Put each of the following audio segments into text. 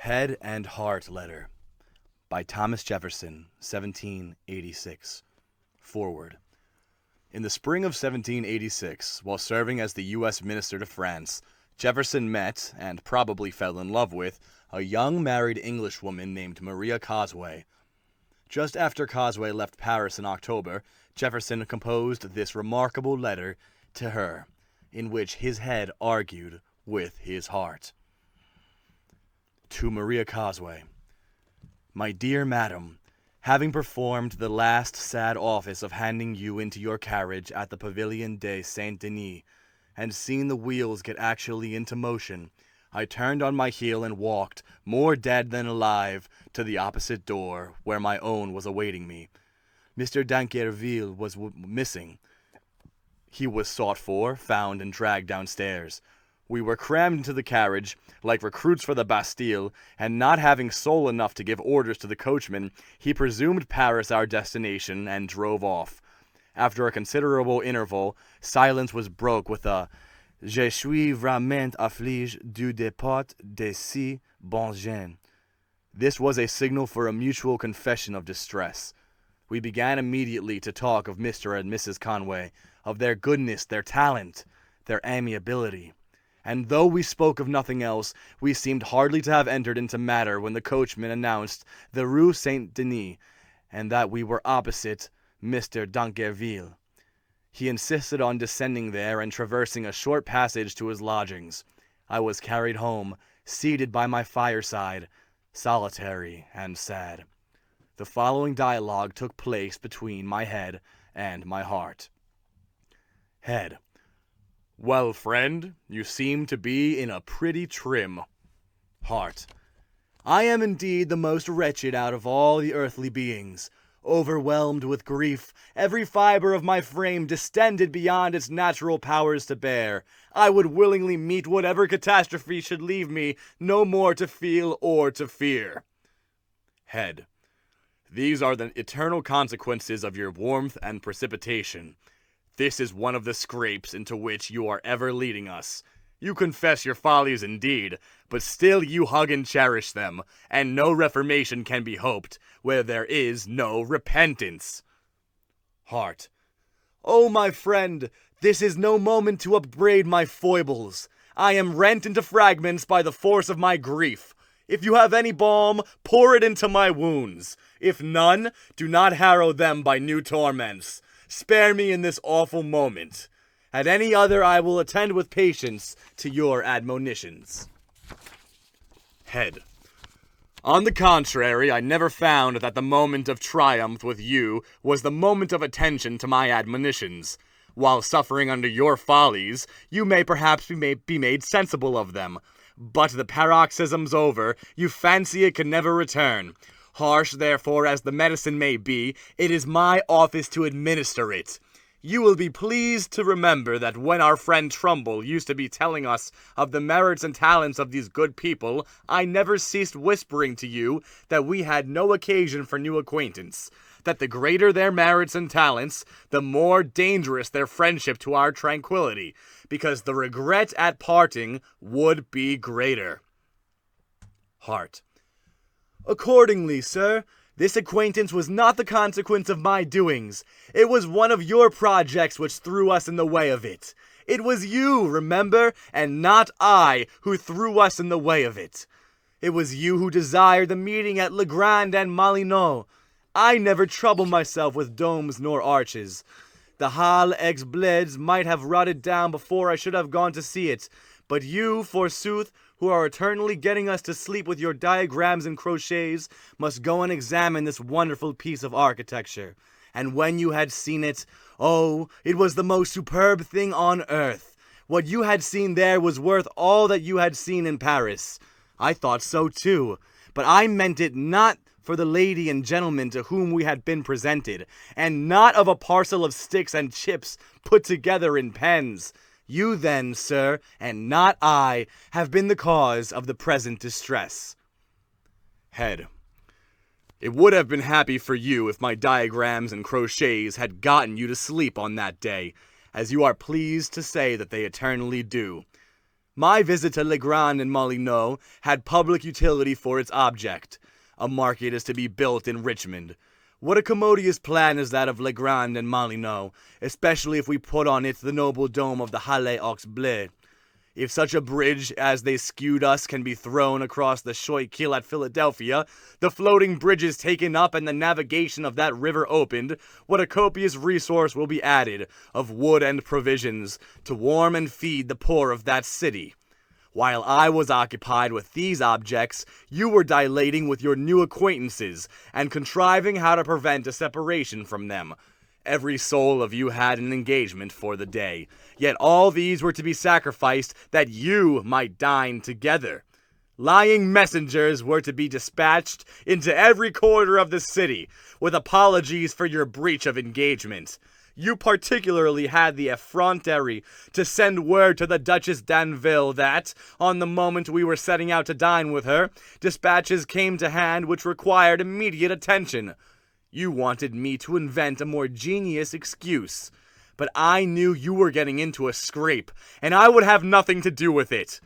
Head and Heart Letter by Thomas Jefferson, 1786. Forward. In the spring of 1786, while serving as the U.S. Minister to France, Jefferson met, and probably fell in love with, a young married Englishwoman named Maria Cosway. Just after Cosway left Paris in October, Jefferson composed this remarkable letter to her, in which his head argued with his heart. To Maria Cosway. My dear Madam, having performed the last sad office of handing you into your carriage at the Pavilion de Saint-Denis, and seen the wheels get actually into motion, I turned on my heel and walked, more dead than alive, to the opposite door, where my own was awaiting me. Mr. d'Anquerville was missing. He was sought for, found, and dragged downstairs. We were crammed into the carriage, like recruits for the Bastille, and not having soul enough to give orders to the coachman, he presumed Paris our destination, and drove off. After a considerable interval, silence was broke with a Je suis vraiment affligé du départ de si bon gens. This was a signal for a mutual confession of distress. We began immediately to talk of Mr. and Mrs. Conway, of their goodness, their talent, their amiability. And though we spoke of nothing else, we seemed hardly to have entered into matter when the coachman announced the Rue Saint-Denis, and that we were opposite Mr. d'Anquerville. He insisted on descending there and traversing a short passage to his lodgings. I was carried home, seated by my fireside, solitary and sad. The following dialogue took place between my head and my heart. Head. Well, friend, you seem to be in a pretty trim. Heart. I am indeed the most wretched out of all the earthly beings, overwhelmed with grief, every fiber of my frame distended beyond its natural powers to bear. I would willingly meet whatever catastrophe should leave me no more to feel or to fear. Head. These are the eternal consequences of your warmth and precipitation. This is one of the scrapes into which you are ever leading us. You confess your follies indeed, but still you hug and cherish them, and no reformation can be hoped, where there is no repentance. Heart. Oh, my friend, this is no moment to upbraid my foibles. I am rent into fragments by the force of my grief. If you have any balm, pour it into my wounds. If none, do not harrow them by new torments. Spare me in this awful moment. At any other I will attend with patience to your admonitions. Head. On the contrary, I never found that the moment of triumph with you was the moment of attention to my admonitions. While suffering under your follies, you may perhaps be made sensible of them. But the paroxysm's over, you fancy it can never return. Harsh, therefore, as the medicine may be, it is my office to administer it. You will be pleased to remember that when our friend Trumbull used to be telling us of the merits and talents of these good people, I never ceased whispering to you that we had no occasion for new acquaintance, that the greater their merits and talents, the more dangerous their friendship to our tranquillity, because the regret at parting would be greater. Heart. Accordingly, sir, this acquaintance was not the consequence of my doings. It was one of your projects which threw us in the way of it. It was you, remember, and not I, who threw us in the way of it. It was you who desired the meeting at Le Grand and Molyneux. I never trouble myself with domes nor arches. The Halle ex Bleds might have rotted down before I should have gone to see it, but you, forsooth, who are eternally getting us to sleep with your diagrams and crotchets, must go and examine this wonderful piece of architecture. And when you had seen it, oh, it was the most superb thing on earth. What you had seen there was worth all that you had seen in Paris. I thought so too, but I meant it not for the lady and gentleman to whom we had been presented, and not of a parcel of sticks and chips put together in pens. You then, sir, and not I, have been the cause of the present distress. Head. It would have been happy for you if my diagrams and crotchets had gotten you to sleep on that day, as you are pleased to say that they eternally do. My visit to Legrand and Molyneux had public utility for its object. A market is to be built in Richmond. What a commodious plan is that of Legrand and Molyneux, especially if we put on it the noble dome of the Halle aux Blés. If such a bridge as they skewed us can be thrown across the Schuylkill at Philadelphia, the floating bridges taken up and the navigation of that river opened, what a copious resource will be added of wood and provisions to warm and feed the poor of that city. While I was occupied with these objects, you were dilating with your new acquaintances and contriving how to prevent a separation from them. Every soul of you had an engagement for the day, yet all these were to be sacrificed that you might dine together. Lying messengers were to be dispatched into every quarter of the city, with apologies for your breach of engagement. You particularly had the effrontery to send word to the Duchess d'Anville that, on the moment we were setting out to dine with her, dispatches came to hand which required immediate attention. You wanted me to invent a more genius excuse, but I knew you were getting into a scrape, and I would have nothing to do with it.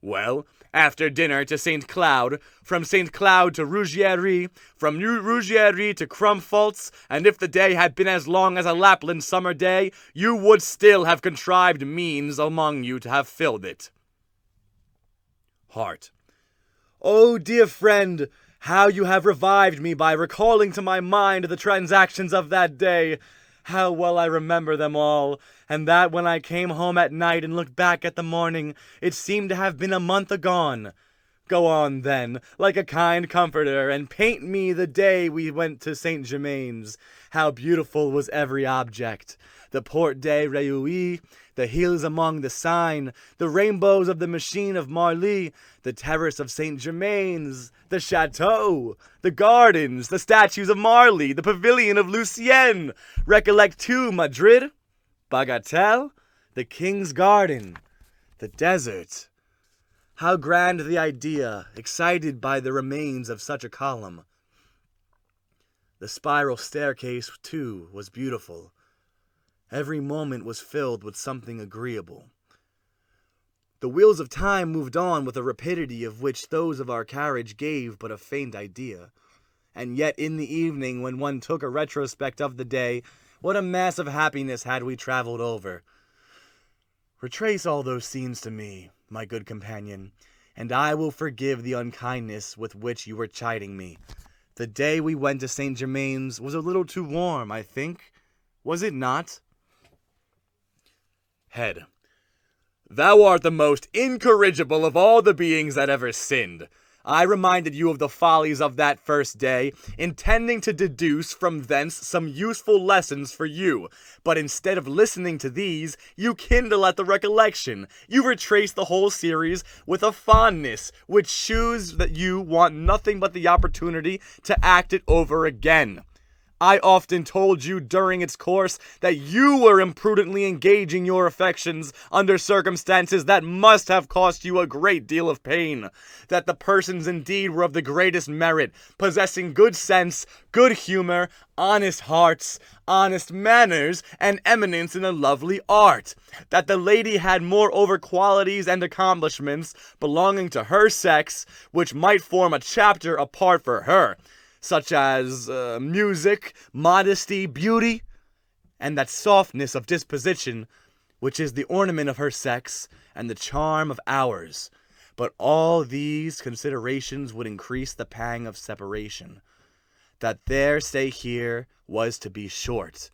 Well, after dinner to St. Cloud, from St. Cloud to Ruggieri, from Ruggieri to Crumfoltz, and if the day had been as long as a Lapland summer day, you would still have contrived means among you to have filled it. Hart. Oh, dear friend, how you have revived me by recalling to my mind the transactions of that day. How well I remember them all, and that when I came home at night and looked back at the morning, it seemed to have been a month agone. Go on, then, like a kind comforter, and paint me the day we went to St. Germain's. How beautiful was every object. The Porte de Reuilly, the hills among the Seine, the rainbows of the machine of Marly, the terrace of St. Germain's, the chateau, the gardens, the statues of Marly, the pavilion of Lucien. Recollect too, Madrid, Bagatelle, the King's Garden, the desert. How grand the idea, excited by the remains of such a column. The spiral staircase, too, was beautiful. Every moment was filled with something agreeable. The wheels of time moved on with a rapidity of which those of our carriage gave but a faint idea. And yet in the evening, when one took a retrospect of the day, what a mass of happiness had we traveled over. Retrace all those scenes to me, my good companion, and I will forgive the unkindness with which you were chiding me. The day we went to St. Germain's was a little too warm, I think. Was it not? Head. Thou art the most incorrigible of all the beings that ever sinned. I reminded you of the follies of that first day, intending to deduce from thence some useful lessons for you. But instead of listening to these, you kindle at the recollection. You retrace the whole series with a fondness which shews that you want nothing but the opportunity to act it over again. I often told you during its course that you were imprudently engaging your affections under circumstances that must have cost you a great deal of pain, that the persons indeed were of the greatest merit, possessing good sense, good humor, honest hearts, honest manners, and eminence in a lovely art, that the lady had moreover qualities and accomplishments belonging to her sex, which might form a chapter apart for her, such as music, modesty, beauty, and that softness of disposition, which is the ornament of her sex and the charm of ours. But all these considerations would increase the pang of separation. That their stay here was to be short,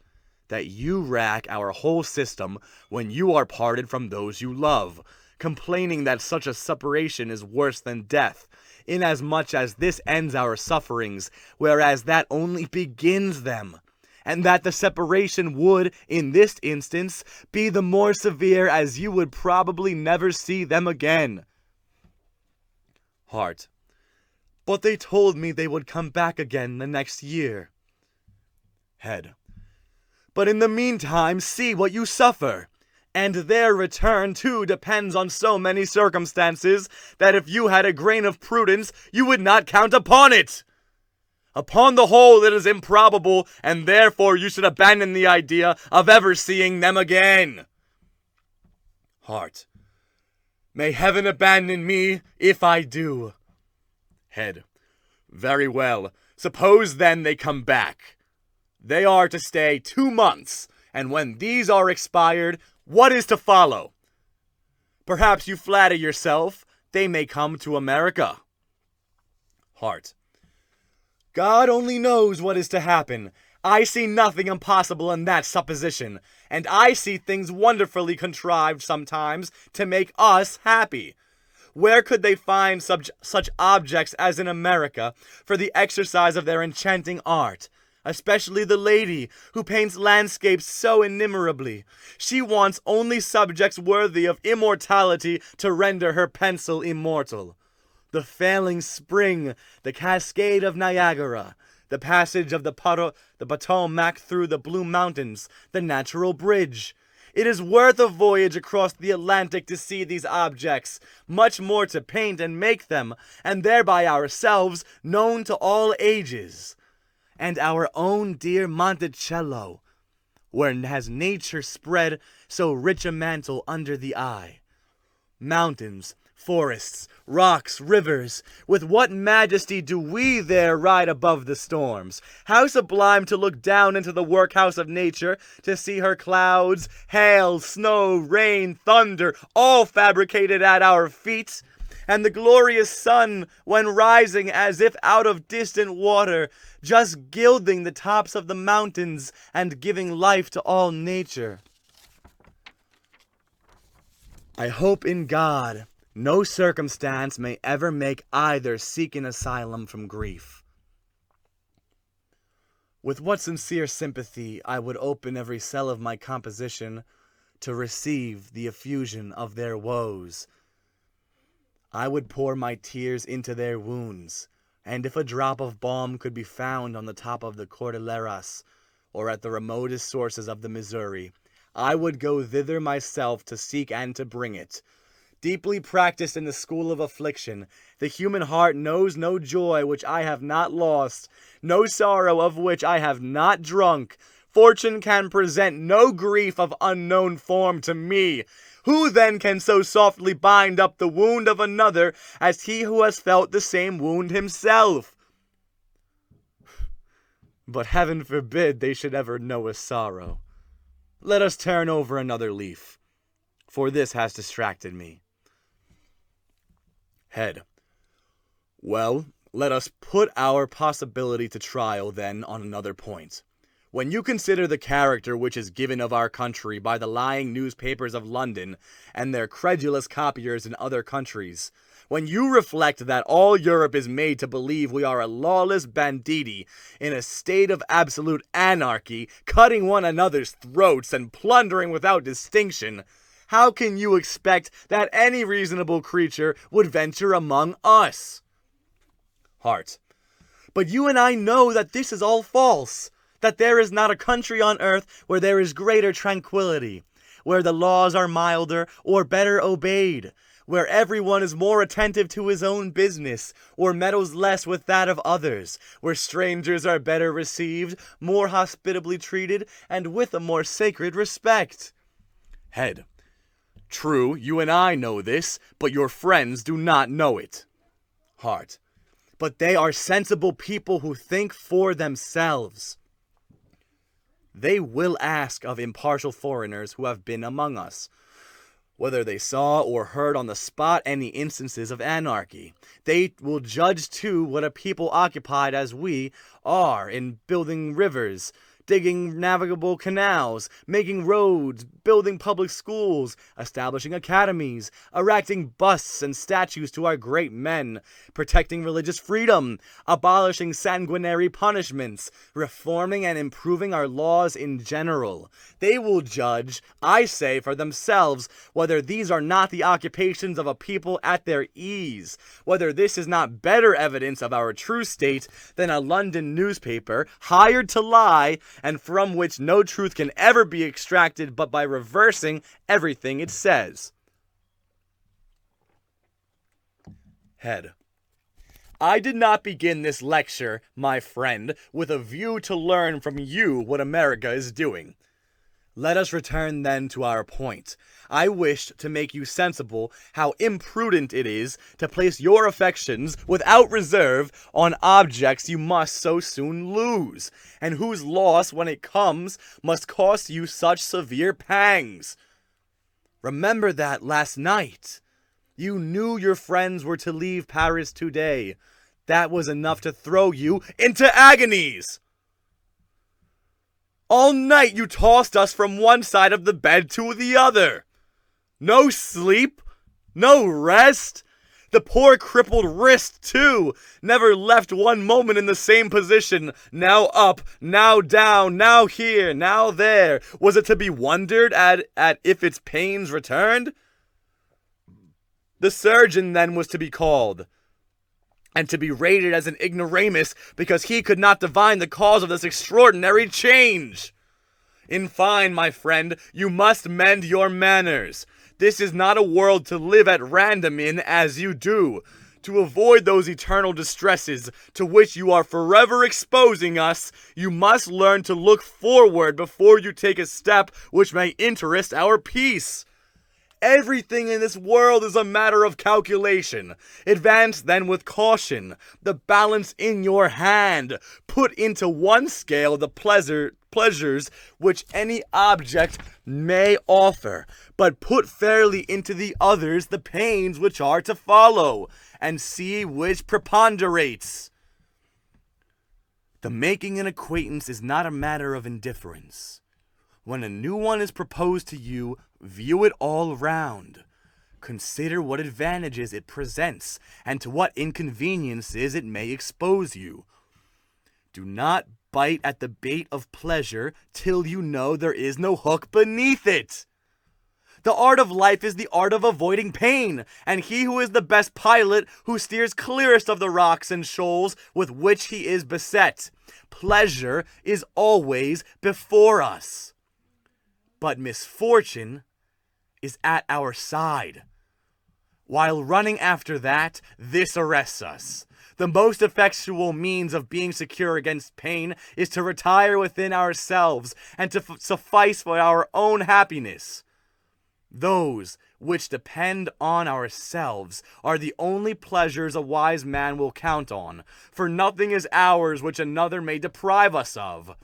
that you rack our whole system when you are parted from those you love, complaining that such a separation is worse than death, inasmuch as this ends our sufferings, whereas that only begins them, and that the separation would, in this instance, be the more severe as you would probably never see them again. Hart. But they told me they would come back again the next year. Head. But in the meantime, see what you suffer. And their return, too, depends on so many circumstances, that if you had a grain of prudence, you would not count upon it. Upon the whole, it is improbable, and therefore you should abandon the idea of ever seeing them again. Hart. May heaven abandon me if I do. Head. Very well. Suppose then they come back. They are to stay 2 months, and when these are expired, what is to follow? Perhaps you flatter yourself they may come to America. Heart. God only knows what is to happen. I see nothing impossible in that supposition, and I see things wonderfully contrived sometimes to make us happy. Where could they find such objects as in America for the exercise of their enchanting art? Especially the lady who paints landscapes so innumerably. She wants only subjects worthy of immortality to render her pencil immortal. The failing spring, the cascade of Niagara, the passage of the Potomac through the Blue Mountains, the natural bridge. It is worth a voyage across the Atlantic to see these objects, much more to paint and make them, and thereby ourselves known to all ages. And our own dear Monticello, where has nature spread so rich a mantle under the eye. Mountains, forests, rocks, rivers, with what majesty do we there ride above the storms! How sublime to look down into the workhouse of nature, to see her clouds, hail, snow, rain, thunder, all fabricated at our feet! And the glorious sun, when rising as if out of distant water, just gilding the tops of the mountains and giving life to all nature. I hope in God no circumstance may ever make either seek an asylum from grief. With what sincere sympathy I would open every cell of my composition to receive the effusion of their woes. I would pour my tears into their wounds, and if a drop of balm could be found on the top of the Cordilleras, or at the remotest sources of the Missouri, I would go thither myself to seek and to bring it. Deeply practiced in the school of affliction, the human heart knows no joy which I have not lost, no sorrow of which I have not drunk. Fortune can present no grief of unknown form to me. Who then can so softly bind up the wound of another as he who has felt the same wound himself? But heaven forbid they should ever know a sorrow. Let us turn over another leaf, for this has distracted me. Head. Well, let us put our possibility to trial then on another point. When you consider the character which is given of our country by the lying newspapers of London and their credulous copiers in other countries, when you reflect that all Europe is made to believe we are a lawless banditti in a state of absolute anarchy, cutting one another's throats and plundering without distinction, how can you expect that any reasonable creature would venture among us? Heart. But you and I know that this is all false, that there is not a country on earth where there is greater tranquility, where the laws are milder or better obeyed, where everyone is more attentive to his own business, or meddles less with that of others, where strangers are better received, more hospitably treated, and with a more sacred respect. Head. True, you and I know this, but your friends do not know it. Heart. But they are sensible people who think for themselves. They will ask of impartial foreigners who have been among us, whether they saw or heard on the spot any instances of anarchy. They will judge too what a people occupied as we are in building rivers, digging navigable canals, making roads, building public schools, establishing academies, erecting busts and statues to our great men, protecting religious freedom, abolishing sanguinary punishments, reforming and improving our laws in general. They will judge, I say, for themselves whether these are not the occupations of a people at their ease, whether this is not better evidence of our true state than a London newspaper hired to lie, and from which no truth can ever be extracted but by reversing everything it says. Head. I did not begin this lecture, my friend, with a view to learn from you what America is doing. Let us return then to our point. I wished to make you sensible how imprudent it is to place your affections without reserve on objects you must so soon lose, and whose loss, when it comes, must cost you such severe pangs. Remember that last night you knew your friends were to leave Paris today. That was enough to throw you into agonies. All night you tossed us from one side of the bed to the other. No sleep, no rest. The poor crippled wrist, too, never left one moment in the same position. Now up, now down, now here, now there. Was it to be wondered at if its pains returned? The surgeon then was to be called, and to be rated as an ignoramus because he could not divine the cause of this extraordinary change. In fine, my friend, you must mend your manners. This is not a world to live at random in as you do. To avoid those eternal distresses to which you are forever exposing us, you must learn to look forward before you take a step which may interest our peace. Everything in this world is a matter of calculation. Advance then with caution, the balance in your hand. Put into one scale the pleasures which any object may offer, but put fairly into the others the pains which are to follow, and see which preponderates. The making an acquaintance is not a matter of indifference. When a new one is proposed to you, view it all round. Consider what advantages it presents, and to what inconveniences it may expose you. Do not bite at the bait of pleasure till you know there is no hook beneath it. The art of life is the art of avoiding pain, and he who is the best pilot who steers clearest of the rocks and shoals with which he is beset. Pleasure is always before us. But misfortune is at our side. While running after that, this arrests us. The most effectual means of being secure against pain is to retire within ourselves and to suffice for our own happiness. Those which depend on ourselves are the only pleasures a wise man will count on, for nothing is ours which another may deprive us of.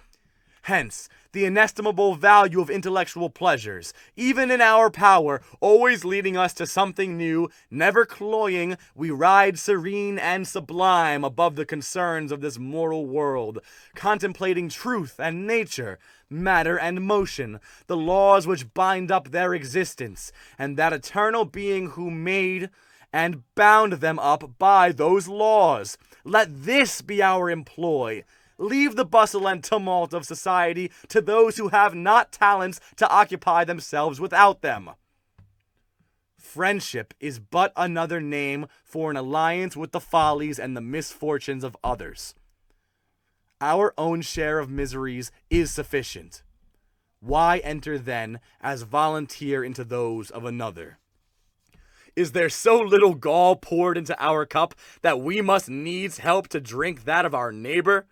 Hence, the inestimable value of intellectual pleasures, even in our power, always leading us to something new, never cloying, we ride serene and sublime above the concerns of this mortal world, contemplating truth and nature, matter and motion, the laws which bind up their existence, and that eternal being who made and bound them up by those laws. Let this be our employ. Leave the bustle and tumult of society to those who have not talents to occupy themselves without them. Friendship is but another name for an alliance with the follies and the misfortunes of others. Our own share of miseries is sufficient. Why enter then as volunteer into those of another? Is there so little gall poured into our cup that we must needs help to drink that of our neighbor?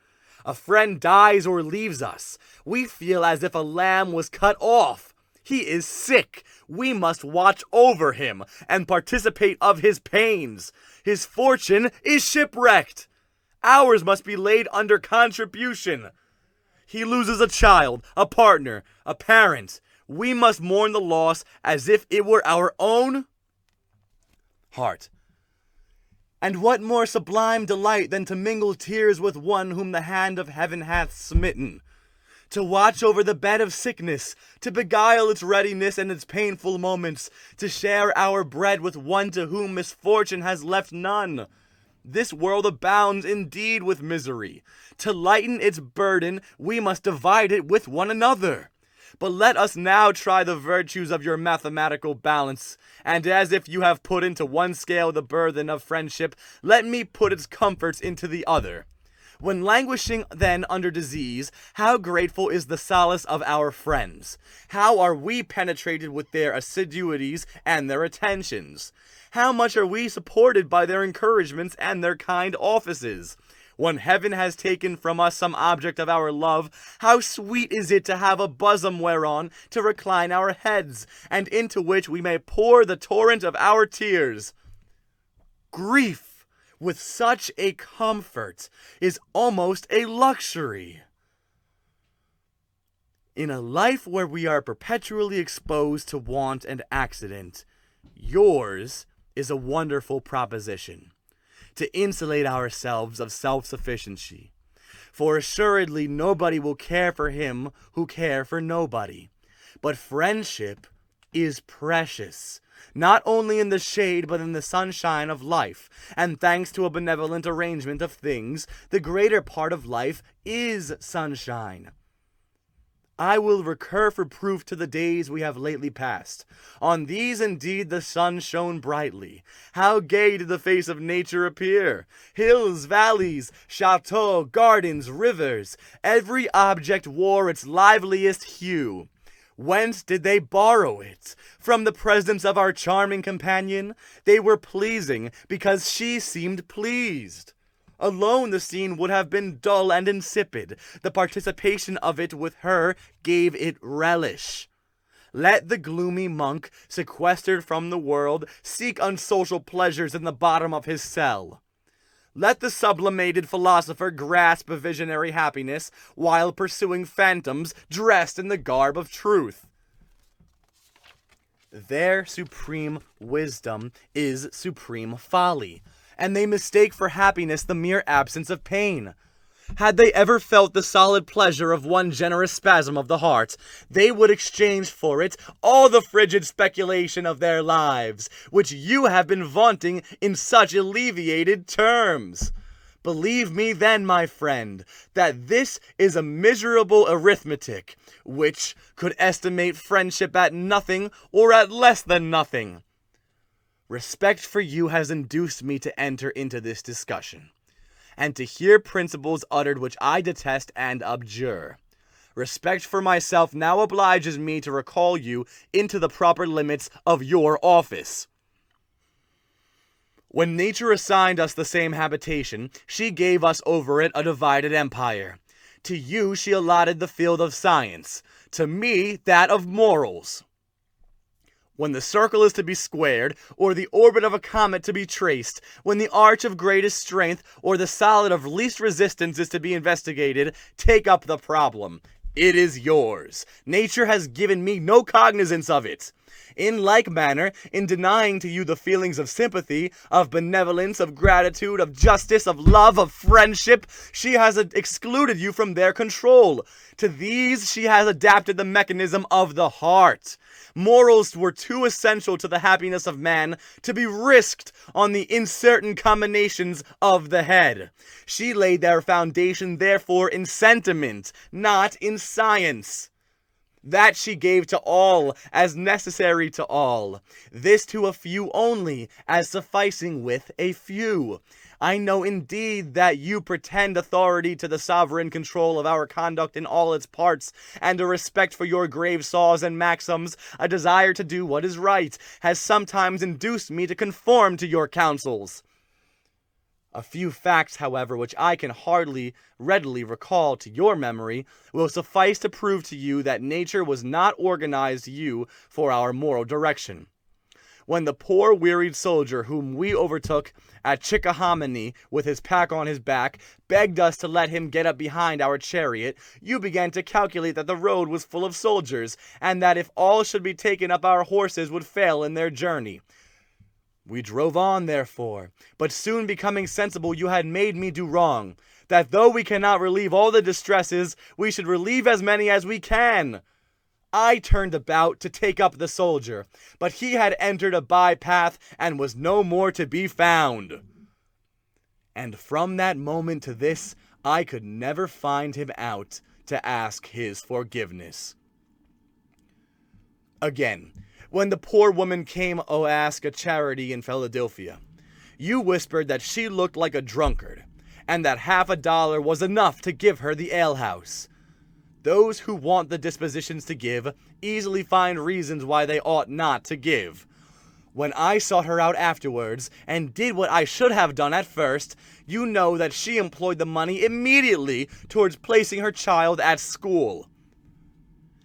A friend dies or leaves us. We feel as if a lamb was cut off. He is sick. We must watch over him and participate of his pains. His fortune is shipwrecked. Ours must be laid under contribution. He loses a child, a partner, a parent. We must mourn the loss as if it were our own heart. And what more sublime delight than to mingle tears with one whom the hand of heaven hath smitten? To watch over the bed of sickness, to beguile its readiness and its painful moments, to share our bread with one to whom misfortune has left none. This world abounds indeed with misery. To lighten its burden, we must divide it with one another. But let us now try the virtues of your mathematical balance, and as if you have put into one scale the burden of friendship, let me put its comforts into the other. When languishing then under disease, how grateful is the solace of our friends! How are we penetrated with their assiduities and their attentions! How much are we supported by their encouragements and their kind offices! When heaven has taken from us some object of our love, how sweet is it to have a bosom whereon to recline our heads, and into which we may pour the torrent of our tears. Grief, with such a comfort, is almost a luxury. In a life where we are perpetually exposed to want and accident, yours is a wonderful proposition, to insulate ourselves of self-sufficiency. For assuredly nobody will care for him who care for nobody. But friendship is precious, not only in the shade but in the sunshine of life, and thanks to a benevolent arrangement of things, the greater part of life is sunshine. I will recur for proof to the days we have lately passed. On these indeed the sun shone brightly. How gay did the face of nature appear! Hills, valleys, chateaux, gardens, rivers, every object wore its liveliest hue. Whence did they borrow it? From the presence of our charming companion? They were pleasing because she seemed pleased. Alone the scene would have been dull and insipid. The participation of it with her gave it relish. Let the gloomy monk, sequestered from the world, seek unsocial pleasures in the bottom of his cell. Let the sublimated philosopher grasp a visionary happiness while pursuing phantoms dressed in the garb of truth. Their supreme wisdom is supreme folly, and they mistake for happiness the mere absence of pain. Had they ever felt the solid pleasure of one generous spasm of the heart, they would exchange for it all the frigid speculation of their lives, which you have been vaunting in such alleviated terms. Believe me then, my friend, that this is a miserable arithmetic, which could estimate friendship at nothing or at less than nothing. Respect for you has induced me to enter into this discussion, and to hear principles uttered which I detest and abjure. Respect for myself now obliges me to recall you into the proper limits of your office. When nature assigned us the same habitation, she gave us over it a divided empire. To you she allotted the field of science, to me that of morals. When the circle is to be squared, or the orbit of a comet to be traced, when the arch of greatest strength, or the solid of least resistance is to be investigated, take up the problem. It is yours. Nature has given me no cognizance of it. In like manner, in denying to you the feelings of sympathy, of benevolence, of gratitude, of justice, of love, of friendship, she has excluded you from their control. To these she has adapted the mechanism of the heart. Morals were too essential to the happiness of man to be risked on the uncertain combinations of the head. She laid their foundation, therefore, in sentiment, not in science. That she gave to all as necessary to all, this to a few only as sufficing with a few. I know indeed that you pretend authority to the sovereign control of our conduct in all its parts, and a respect for your grave saws and maxims, a desire to do what is right, has sometimes induced me to conform to your counsels. A few facts, however, which I can hardly readily recall to your memory, will suffice to prove to you that nature was not organized you for our moral direction. When the poor wearied soldier whom we overtook at Chickahominy with his pack on his back begged us to let him get up behind our chariot, you began to calculate that the road was full of soldiers, and that if all should be taken up our horses would fail in their journey. We drove on, therefore, but soon becoming sensible you had made me do wrong, that though we cannot relieve all the distresses, we should relieve as many as we can. I turned about to take up the soldier, but he had entered a bypath and was no more to be found. And from that moment to this, I could never find him out to ask his forgiveness. Again, when the poor woman came to ask a charity in Philadelphia, you whispered that she looked like a drunkard, and that $50 was enough to give her the alehouse. Those who want the dispositions to give easily find reasons why they ought not to give. When I sought her out afterwards, and did what I should have done at first, you know that she employed the money immediately towards placing her child at school.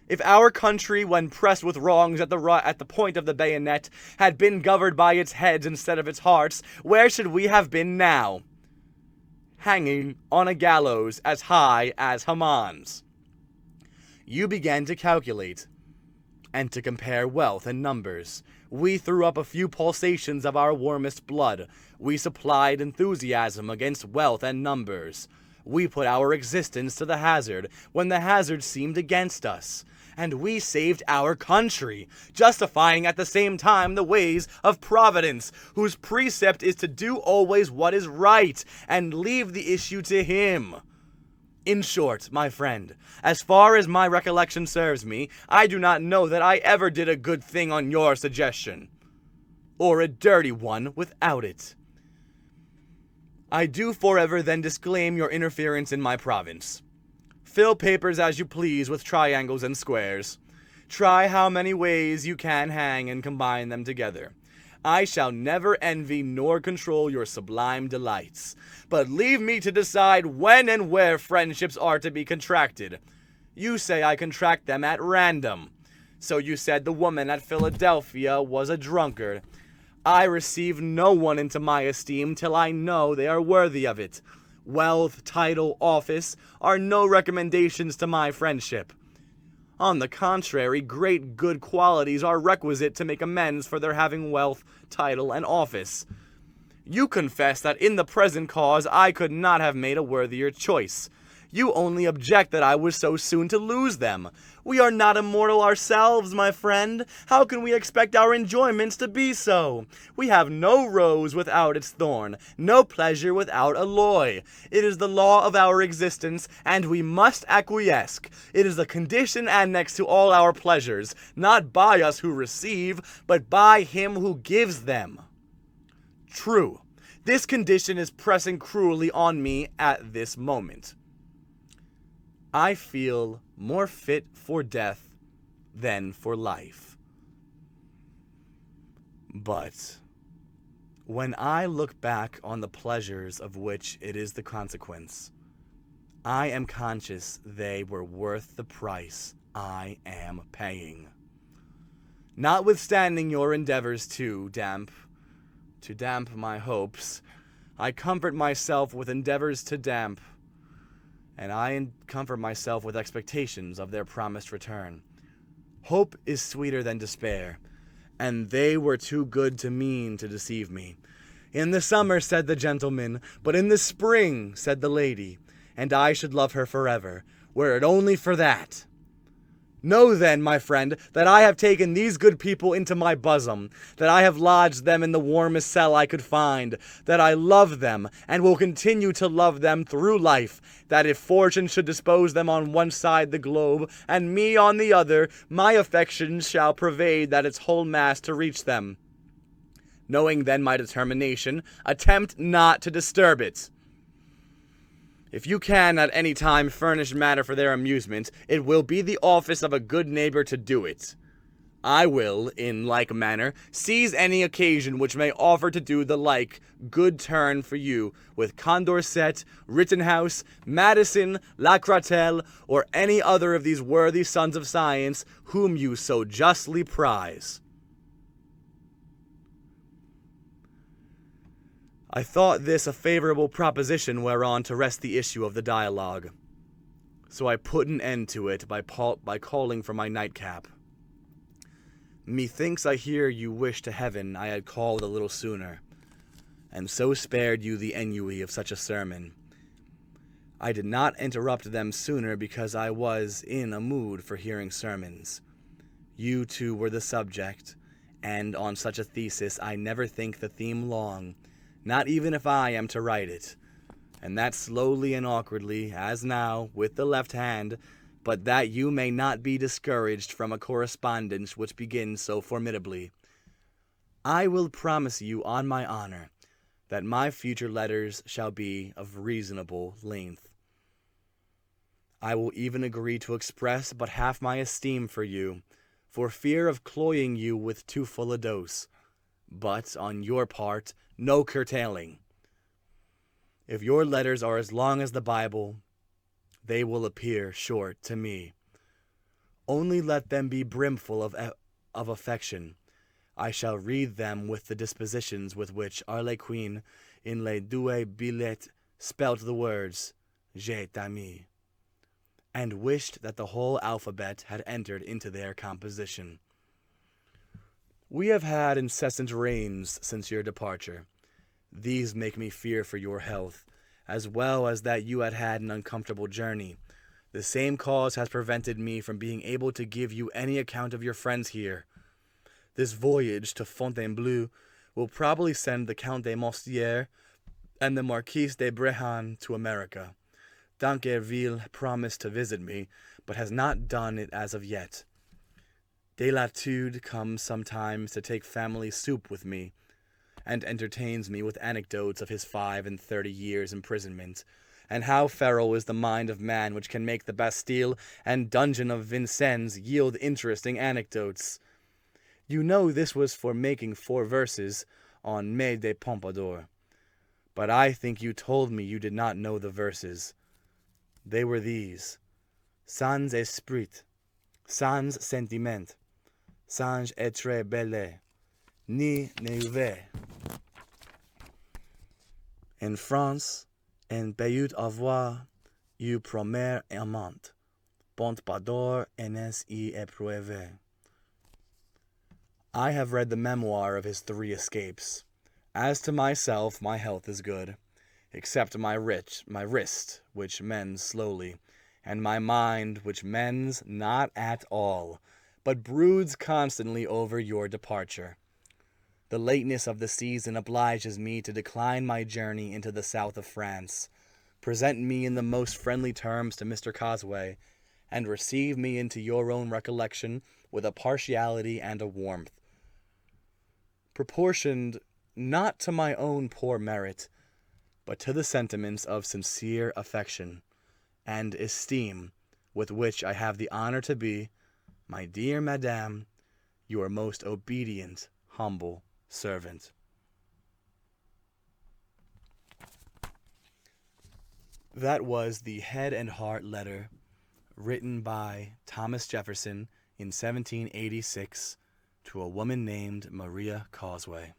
If our country, when pressed with wrongs at the point of the bayonet, had been governed by its heads instead of its hearts, where should we have been now? Hanging on a gallows as high as Haman's. You began to calculate and to compare wealth and numbers. We threw up a few pulsations of our warmest blood. We supplied enthusiasm against wealth and numbers. We put our existence to the hazard when the hazard seemed against us. And we saved our country, justifying at the same time the ways of Providence, whose precept is to do always what is right, and leave the issue to him. In short, my friend, as far as my recollection serves me, I do not know that I ever did a good thing on your suggestion, or a dirty one without it. I do forever then disclaim your interference in my province. Fill papers as you please with triangles and squares. Try how many ways you can hang and combine them together. I shall never envy nor control your sublime delights, but leave me to decide when and where friendships are to be contracted. You say I contract them at random. So you said the woman at Philadelphia was a drunkard. I receive no one into my esteem till I know they are worthy of it. Wealth, title, office are no recommendations to my friendship. On the contrary, great good qualities are requisite to make amends for their having wealth, title, and office. You confess that in the present cause I could not have made a worthier choice. You only object that I was so soon to lose them. We are not immortal ourselves, my friend. How can we expect our enjoyments to be so? We have no rose without its thorn, no pleasure without alloy. It is the law of our existence, and we must acquiesce. It is the condition annexed to all our pleasures, not by us who receive, but by him who gives them. True, this condition is pressing cruelly on me at this moment. I feel more fit for death than for life. But when I look back on the pleasures of which it is the consequence, I am conscious they were worth the price I am paying. Notwithstanding your endeavors to damp my hopes, I comfort myself with endeavors to damp, and I comfort myself with expectations of their promised return. Hope is sweeter than despair, and they were too good to mean to deceive me. In the summer, said the gentleman, but in the spring, said the lady, and I should love her forever, were it only for that. Know then, my friend, that I have taken these good people into my bosom, that I have lodged them in the warmest cell I could find, that I love them, and will continue to love them through life, that if fortune should dispose them on one side the globe, and me on the other, my affections shall pervade that its whole mass to reach them. Knowing then my determination, attempt not to disturb it. If you can at any time furnish matter for their amusement, it will be the office of a good neighbor to do it. I will, in like manner, seize any occasion which may offer to do the like good turn for you with Condorcet, Rittenhouse, Madison, Lacratelle, or any other of these worthy sons of science whom you so justly prize. I thought this a favorable proposition whereon to rest the issue of the dialogue, so I put an end to it by calling for my nightcap. Methinks I hear you wish to heaven I had called a little sooner, and so spared you the ennui of such a sermon. I did not interrupt them sooner because I was in a mood for hearing sermons. You too were the subject, and on such a thesis I never think the theme long, not even if I am to write it, and that slowly and awkwardly, as now, with the left hand, but that you may not be discouraged from a correspondence which begins so formidably. I will promise you on my honor that my future letters shall be of reasonable length. I will even agree to express but half my esteem for you, for fear of cloying you with too full a dose. but on your part, no curtailing. If your letters are as long as the Bible, they will appear short to me. Only let them be brimful of affection. I shall read them with the dispositions with which Harlequin in Les Deux Billets spelt the words J'ai t'aimé, and wished that the whole alphabet had entered into their composition. We have had incessant rains since your departure. These make me fear for your health, as well as that you had had an uncomfortable journey. The same cause has prevented me from being able to give you any account of your friends here. This voyage to Fontainebleau will probably send the Count de Mostier and the Marquise de Brehan to America. D'Anquerville promised to visit me, but has not done it as of yet. De Latude comes sometimes to take family soup with me, and entertains me with anecdotes of his 35 years' imprisonment, and how feral is the mind of man which can make the Bastille and dungeon of Vincennes yield interesting anecdotes. You know this was for making 4 verses on Mai de Pompadour, but I think you told me you did not know the verses. They were these: sans esprit, sans sentiment, sans être belle, ni neuve. En France, en pays avoir eu première amante, Pompadour en y éprouvé. I have read the memoir of his 3 escapes. As to myself, my health is good, except my wrist, which mends slowly, and my mind, which mends not at all, but broods constantly over your departure. The lateness of the season obliges me to decline my journey into the south of France. Present me in the most friendly terms to Mr. Cosway, and receive me into your own recollection with a partiality and a warmth, proportioned not to my own poor merit, but to the sentiments of sincere affection and esteem with which I have the honor to be, my dear Madame, your most obedient, humble servant. That was the Head and Heart letter written by Thomas Jefferson in 1786 to a woman named Maria Cosway.